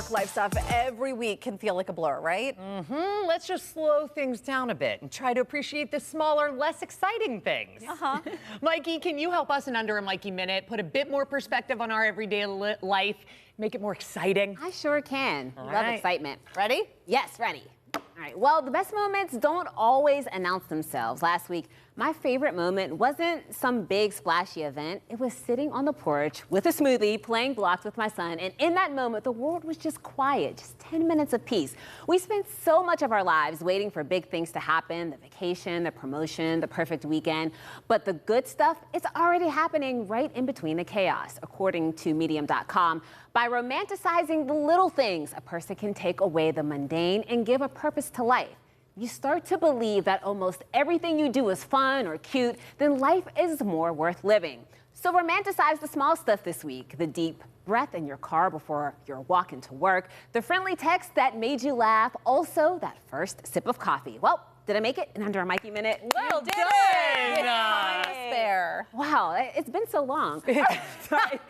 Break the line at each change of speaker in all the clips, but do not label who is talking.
work-life stuff every week can feel like a blur, right?
Let's just slow things down a bit and try to appreciate the smaller, less exciting things. Mikey, can you help us in Under a Mikey Minute put a bit more perspective on our everyday life, make it more exciting?
I sure can.
All
Love
right.
excitement.
Ready?
Yes, ready. All right, well, the best moments don't always announce themselves. Last week, my favorite moment wasn't some big splashy event. It was sitting on the porch with a smoothie, playing blocks with my son, and in that moment, the world was just quiet, just 10 minutes of peace. We spend so much of our lives waiting for big things to happen, the vacation, the promotion, the perfect weekend, but the good stuff, it's already happening right in between the chaos. According to Medium.com, by romanticizing the little things, a person can take away the mundane and give a purpose to life. You start to believe that almost everything you do is fun or cute, then life is more worth living. So romanticize the small stuff this week. The deep breath in your car before your walk into work, the friendly text that made you laugh, also that first sip of coffee. Well, did I make it in Under a Mikey Minute?
Well done!
Spare.
Wow, it's been so long. Right.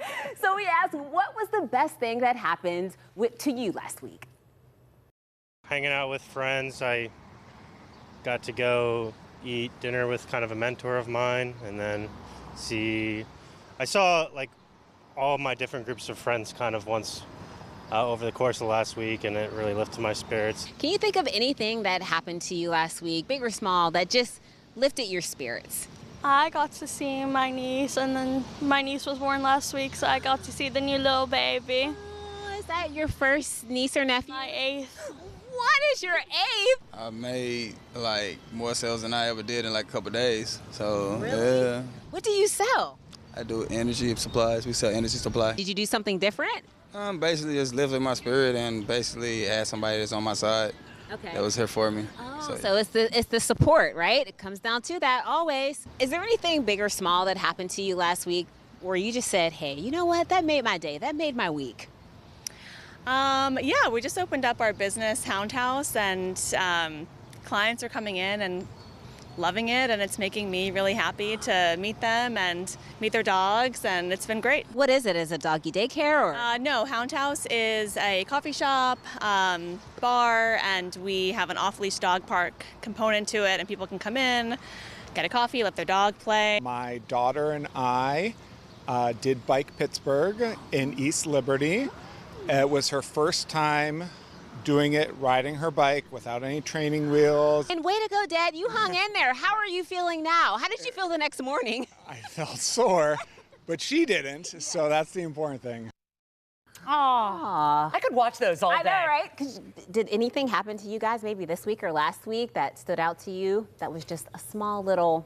So we asked, what was the best thing that happened to you last week?
Hanging out with friends. I got to go eat dinner with kind of a mentor of mine, and then I saw like all my different groups of friends kind of once over the course of the last week, and it really lifted my spirits.
Can you think of anything that happened to you last week, big or small, that just lifted your spirits?
I got to see my niece, and then my niece was born last week, so I got to see the new little baby.
Oh, is that your first niece or nephew?
My 8th.
What is your eighth?
I made like more sales than I ever did in like a couple of days. So
Really?
yeah,
What do you sell?
I do energy supplies. We sell energy supply.
Did you do something different?
Basically just lifted my spirit and basically had somebody that's on my side
Okay.
that was here for me.
Oh, so it's the support, right? It comes down to that always. Is there anything big or small that happened to you last week where you just said, hey, you know what? That made my day. That made my week.
Yeah, we just opened up our business, Hound House, and clients are coming in and loving it, and it's making me really happy to meet them and meet their dogs, and it's been great.
What is it? Is it doggy daycare or?
No, Hound House is a coffee shop, bar, and we have an off-leash dog park component to it, and people can come in, get a coffee, let their dog play.
My daughter and I did Bike Pittsburgh in East Liberty. It was her first time doing it, riding her bike without any training wheels.
And way to go, Dad. You hung in there. How are you feeling now? How did you feel the next morning?
I felt sore, but she didn't, so that's the important thing.
Aw.
I could watch those all day.
I know, right? 'Cause did anything happen to you guys maybe this week or last week that stood out to you that was just a small little,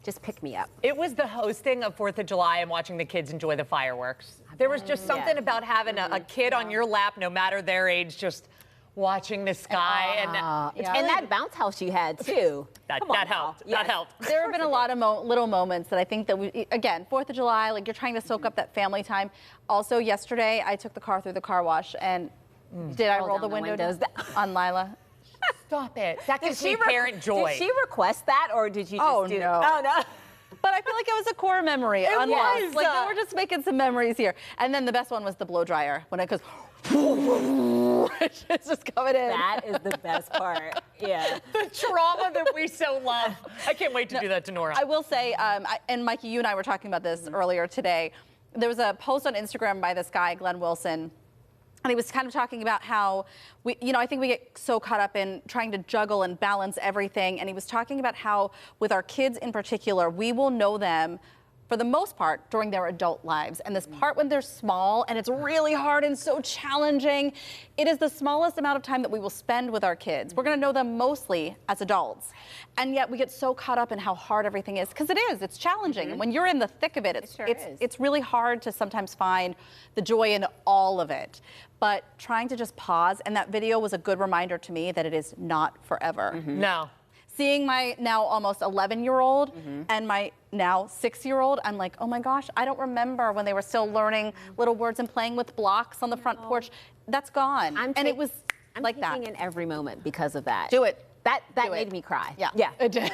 just pick me up?
It was the hosting of 4th of July and watching the kids enjoy the fireworks. There was just something about having a kid on your lap, no matter their age, just watching the sky. And
that bounce house you had too.
that
Come on
helped.
now.
That helped.
There have been a lot of little moments that I think that we, again, 4th of July, like you're trying to soak up that family time. Also, yesterday, I took the car through the car wash, and did I roll the windows on Lila?
Stop it. That gives me parent joy.
Did she request that, or did you just
Oh,
do
no.
Oh, no.
But I feel like it was a core memory.
It
unlocked.
was.
Like, we're just making some memories here. And then the best one was the blow dryer, when it goes, it's just coming in.
That is the best part. Yeah.
The trauma that we so love. I can't wait to do that to Nora.
I will say, and Mikey, you and I were talking about this earlier today. There was a post on Instagram by this guy, Glenn Wilson, and he was kind of talking about how I think we get so caught up in trying to juggle and balance everything. And he was talking about how with our kids in particular, we will know them for the most part during their adult lives. And this part when they're small and it's really hard and so challenging, it is the smallest amount of time that we will spend with our kids. We're gonna know them mostly as adults. And yet we get so caught up in how hard everything is, because it's challenging. And when you're in the thick of it, it's really hard to sometimes find the joy in all of it. But trying to just pause, and that video was a good reminder to me that it is not forever.
No.
Seeing my now almost 11-year-old and my now 6-year-old, I'm like, oh my gosh, I don't remember when they were still learning little words and playing with blocks on the front porch. That's gone. And it was like that.
I'm taking in every moment because of that.
Do it.
That made me cry.
Yeah.
Yeah.
It did.